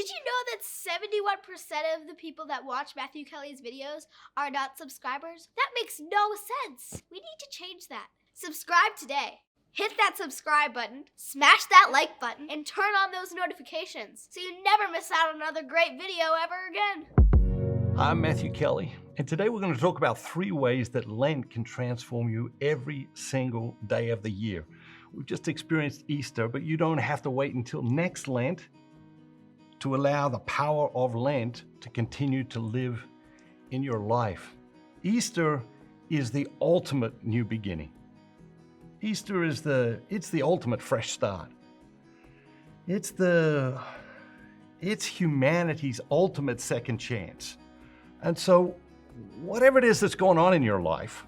Did you know that 71% of the people that watch Matthew Kelly's videos are not subscribers? That makes no sense. We need to change that. Subscribe today. Hit that subscribe button, smash that like button, and turn on those notifications so you never miss out on another great video ever again. I'm Matthew Kelly, and today we're going to talk about 3 ways that Lent can transform you every single day of the year. We've just experienced Easter, but you don't have to wait until next Lent to allow the power of Lent to continue to live in your life. Easter is the ultimate new beginning. Easter is the ultimate fresh start. It's humanity's ultimate second chance. And so whatever it is that's going on in your life,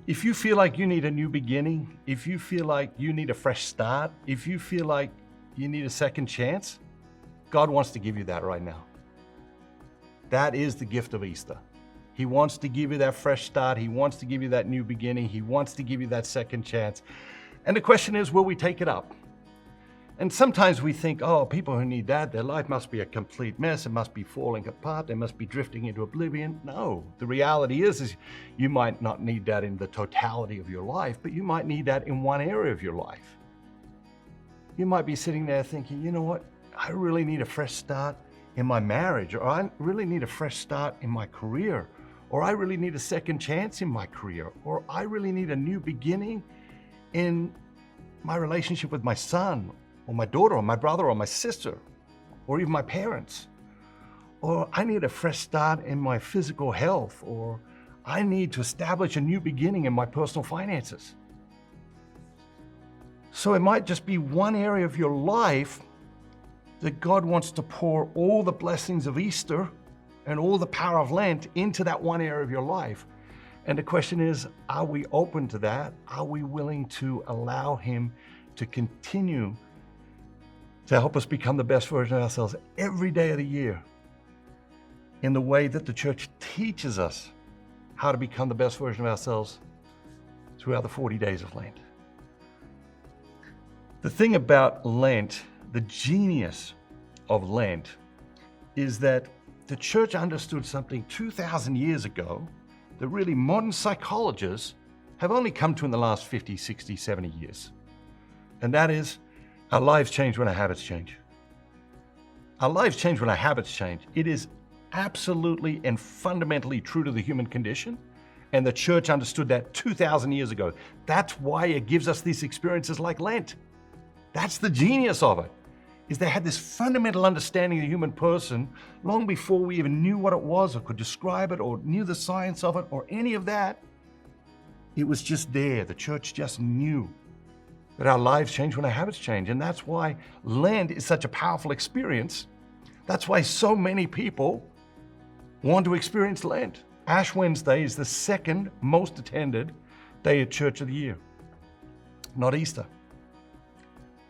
if you feel like you need a new beginning, if you feel like you need a fresh start, if you feel like you need a second chance, God wants to give you that right now. That is the gift of Easter. He wants to give you that fresh start. He wants to give you that new beginning. He wants to give you that second chance. And the question is, will we take it up? And sometimes we think, oh, people who need that, their life must be a complete mess. It must be falling apart. They must be drifting into oblivion. No, the reality is you might not need that in the totality of your life, but you might need that in one area of your life. You might be sitting there thinking, you know what? I really need a fresh start in my marriage, or I really need a fresh start in my career, or I really need a second chance in my career, or I really need a new beginning in my relationship with my son, or my daughter, or my brother, or my sister, or even my parents. Or I need a fresh start in my physical health, or I need to establish a new beginning in my personal finances. So it might just be one area of your life that God wants to pour all the blessings of Easter and all the power of Lent into that one area of your life. And the question is, are we open to that? Are we willing to allow Him to continue to help us become the best version of ourselves every day of the year in the way that the church teaches us how to become the best version of ourselves throughout the 40 days of Lent? The thing about Lent, the genius of Lent, is that the church understood something 2,000 years ago that really modern psychologists have only come to in the last 50, 60, 70 years. And that is, our lives change when our habits change. Our lives change when our habits change. It is absolutely and fundamentally true to the human condition. And the church understood that 2,000 years ago. That's why it gives us these experiences like Lent. That's the genius of it, is they had this fundamental understanding of the human person long before we even knew what it was or could describe it or knew the science of it or any of that. It was just there. The church just knew that our lives change when our habits change. And that's why Lent is such a powerful experience. That's why so many people want to experience Lent. Ash Wednesday is the second most attended day at church of the year. Not Easter.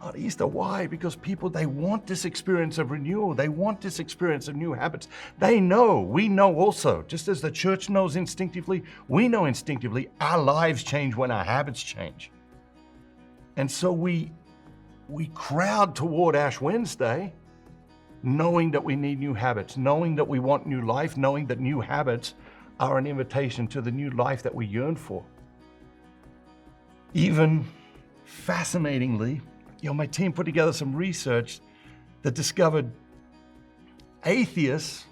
Not Easter. Why? Because people, they want this experience of renewal. They want this experience of new habits. They know, we know also, just as the church knows instinctively, we know instinctively, our lives change when our habits change. And so we crowd toward Ash Wednesday knowing that we need new habits, knowing that we want new life, knowing that new habits are an invitation to the new life that we yearn for. Even fascinatingly, my team put together some research that discovered atheists,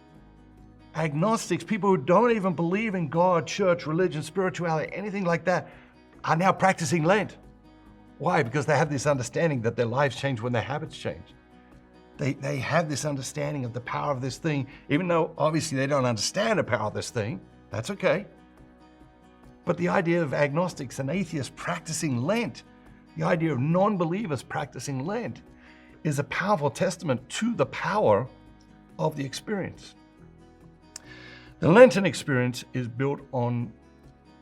agnostics, people who don't even believe in God, church, religion, spirituality, anything like that, are now practicing Lent. Why? Because they have this understanding that their lives change when their habits change. They have this understanding of the power of this thing, even though obviously they don't understand the power of this thing. That's okay. But the idea of agnostics and atheists practicing Lent, the idea of non-believers practicing Lent, is a powerful testament to the power of the experience. The Lenten experience is built on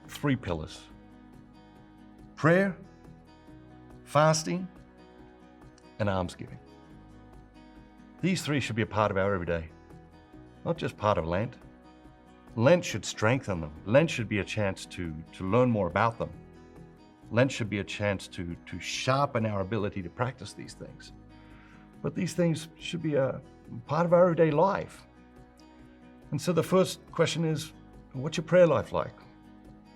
3 pillars: prayer, fasting, and almsgiving. These 3 should be a part of our everyday, not just part of Lent. Lent should strengthen them. Lent should be a chance to learn more about them. Lent should be a chance to sharpen our ability to practice these things. But these things should be a part of our everyday life. And so the first question is, what's your prayer life like?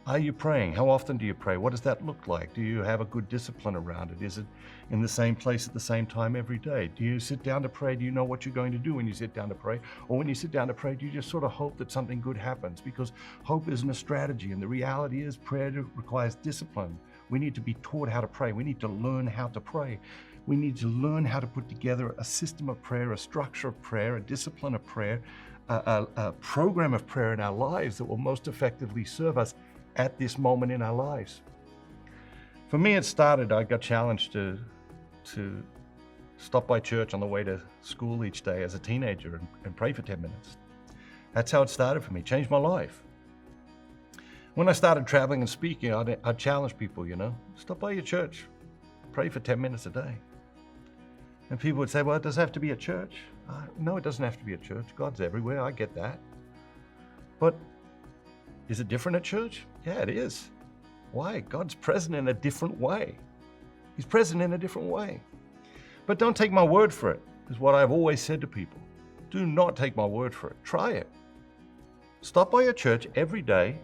Are you praying? How often do you pray? What does that look like? Do you have a good discipline around it? Is it in the same place at the same time every day? Do you sit down to pray? Do you know what you're going to do when you sit down to pray? Or when you sit down to pray, do you just sort of hope that something good happens? Because hope isn't a strategy, and the reality is prayer requires discipline. We need to be taught how to pray. We need to learn how to pray. We need to learn how to put together a system of prayer, a structure of prayer, a discipline of prayer, a program of prayer in our lives that will most effectively serve us at this moment in our lives. For me, it started, I got challenged to stop by church on the way to school each day as a teenager and pray for 10 minutes. That's how it started for me, changed my life. When I started traveling and speaking, I'd challenge people, stop by your church, pray for 10 minutes a day. And people would say, well, it does have to be a church. No, it doesn't have to be a church. God's everywhere, I get that. But is it different at church? Yeah, it is. Why? God's present in a different way. He's present in a different way. But don't take my word for it, is what I've always said to people. Do not take my word for it. Try it. Stop by your church every day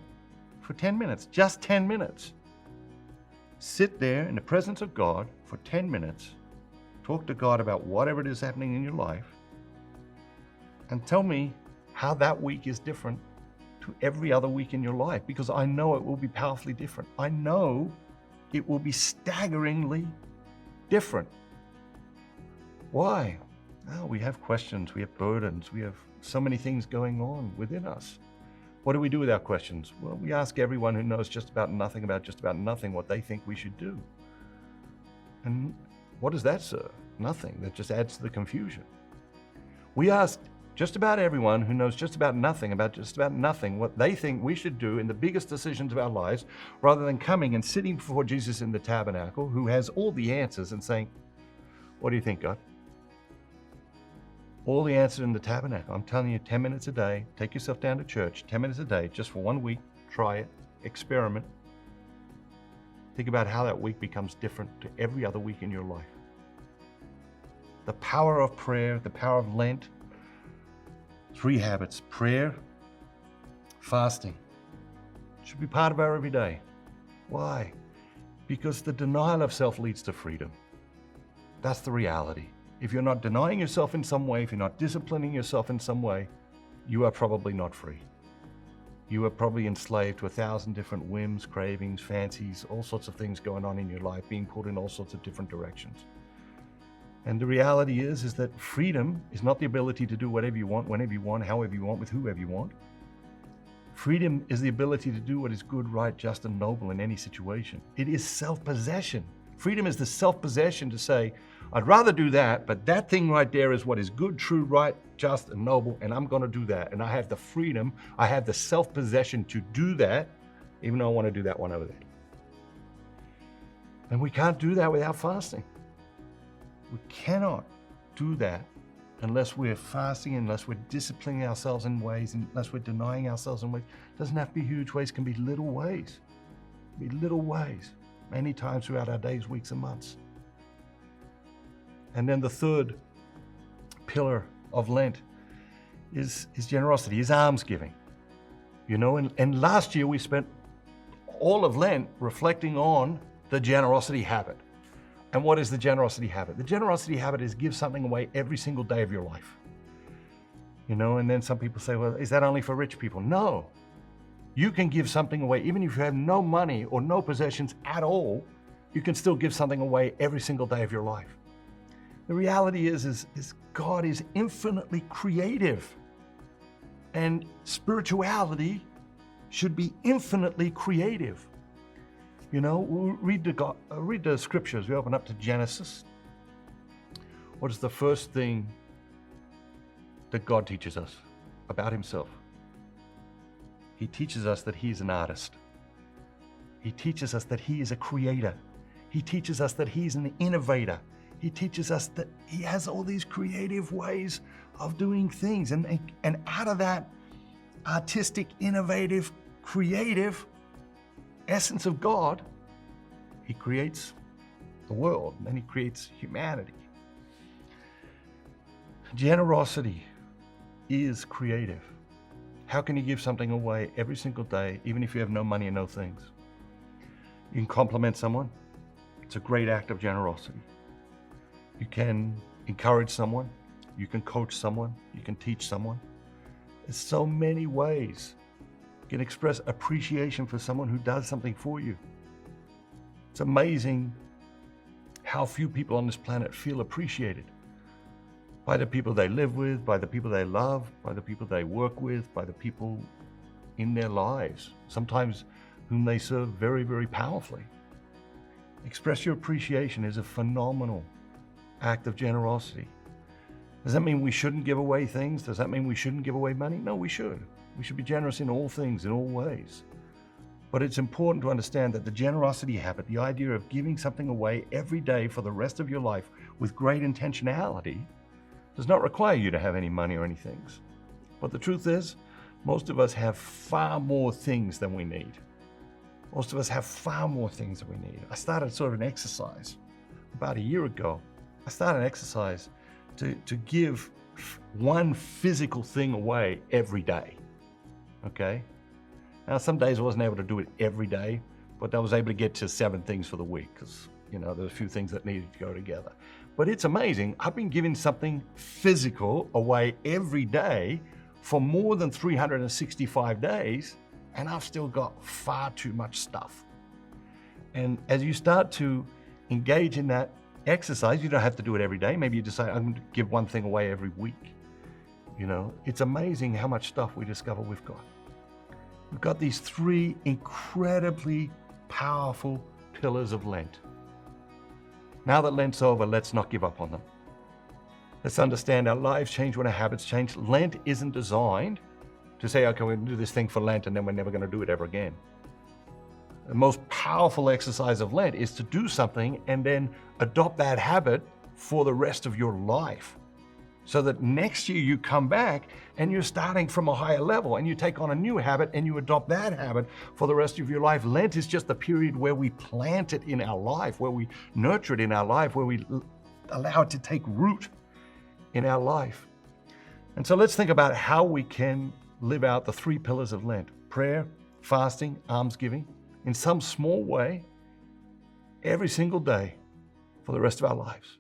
for 10 minutes, just 10 minutes. Sit there in the presence of God for 10 minutes. Talk to God about whatever it is happening in your life, and tell me how that week is different to every other week in your life, because I know it will be powerfully different. I know it will be staggeringly different. Why? Oh, we have questions, we have burdens, we have so many things going on within us. What do we do with our questions? Well, we ask everyone who knows just about nothing about just about nothing what they think we should do. And what does that serve? Nothing. That just adds to the confusion. We ask just about everyone who knows just about nothing what they think we should do in the biggest decisions of our lives, rather than coming and sitting before Jesus in the tabernacle, who has all the answers, and saying, what do you think, God? All the answers in the tabernacle. I'm telling you, 10 minutes a day, take yourself down to church, 10 minutes a day, just for 1 week, try it, experiment. Think about how that week becomes different to every other week in your life. The power of prayer, the power of Lent. 3 habits: prayer, fasting. It should be part of our everyday. Why? Because the denial of self leads to freedom. That's the reality. If you're not denying yourself in some way, if you're not disciplining yourself in some way, you are probably not free. You are probably enslaved to 1,000 different whims, cravings, fancies, all sorts of things going on in your life, being pulled in all sorts of different directions. And the reality is that freedom is not the ability to do whatever you want, whenever you want, however you want, with whoever you want. Freedom is the ability to do what is good, right, just, and noble in any situation. It is self-possession. Freedom is the self-possession to say, I'd rather do that, but that thing right there is what is good, true, right, just, and noble, and I'm going to do that. And I have the freedom, I have the self-possession to do that, even though I want to do that one over there. And we can't do that without fasting. We cannot do that unless we're fasting, unless we're disciplining ourselves in ways, unless we're denying ourselves in ways. It doesn't have to be huge ways, it can be little ways. Be little ways, many times throughout our days, weeks, and months. And then the third pillar of Lent is generosity, is almsgiving. And last year we spent all of Lent reflecting on the generosity habit. And what is the generosity habit? The generosity habit is give something away every single day of your life. And then some people say, well, is that only for rich people? No. You can give something away, even if you have no money or no possessions at all, you can still give something away every single day of your life. The reality is God is infinitely creative, and spirituality should be infinitely creative. Read the scriptures. We open up to Genesis. What is the first thing that God teaches us about himself? He teaches us that he's an artist. He teaches us that he is a creator. He teaches us that he's an innovator. He teaches us that he has all these creative ways of doing things. And out of that artistic, innovative, creative essence of God, he creates the world, and then he creates humanity. Generosity is creative. How can you give something away every single day, even if you have no money and no things? You can compliment someone. It's a great act of generosity. You can encourage someone. You can coach someone. You can teach someone. There's so many ways you can express appreciation for someone who does something for you. It's amazing how few people on this planet feel appreciated by the people they live with, by the people they love, by the people they work with, by the people in their lives, sometimes whom they serve very, very powerfully. Express your appreciation is a phenomenal act of generosity. Does that mean we shouldn't give away things? Does that mean we shouldn't give away money? No, we should. We should be generous in all things, in all ways. But it's important to understand that the generosity habit, the idea of giving something away every day for the rest of your life with great intentionality, does not require you to have any money or any things. But the truth is, most of us have far more things than we need. Most of us have far more things than we need. I started sort of an exercise about a year ago. I started an exercise to give one physical thing away every day, okay? Now, some days I wasn't able to do it every day, but I was able to get to 7 things for the week because, there were a few things that needed to go together. But it's amazing. I've been giving something physical away every day for more than 365 days, and I've still got far too much stuff. And as you start to engage in that exercise, you don't have to do it every day. Maybe you decide, I'm going to give one thing away every week. It's amazing how much stuff we discover we've got. We've got these 3 incredibly powerful pillars of Lent. Now that Lent's over, let's not give up on them. Let's understand our lives change when our habits change. Lent isn't designed to say, okay, we're going to do this thing for Lent and then we're never going to do it ever again. The most powerful exercise of Lent is to do something and then adopt that habit for the rest of your life. So that next year you come back and you're starting from a higher level and you take on a new habit and you adopt that habit for the rest of your life. Lent is just the period where we plant it in our life, where we nurture it in our life, where we allow it to take root in our life. And so let's think about how we can live out the 3 pillars of Lent: prayer, fasting, almsgiving, in some small way, every single day for the rest of our lives.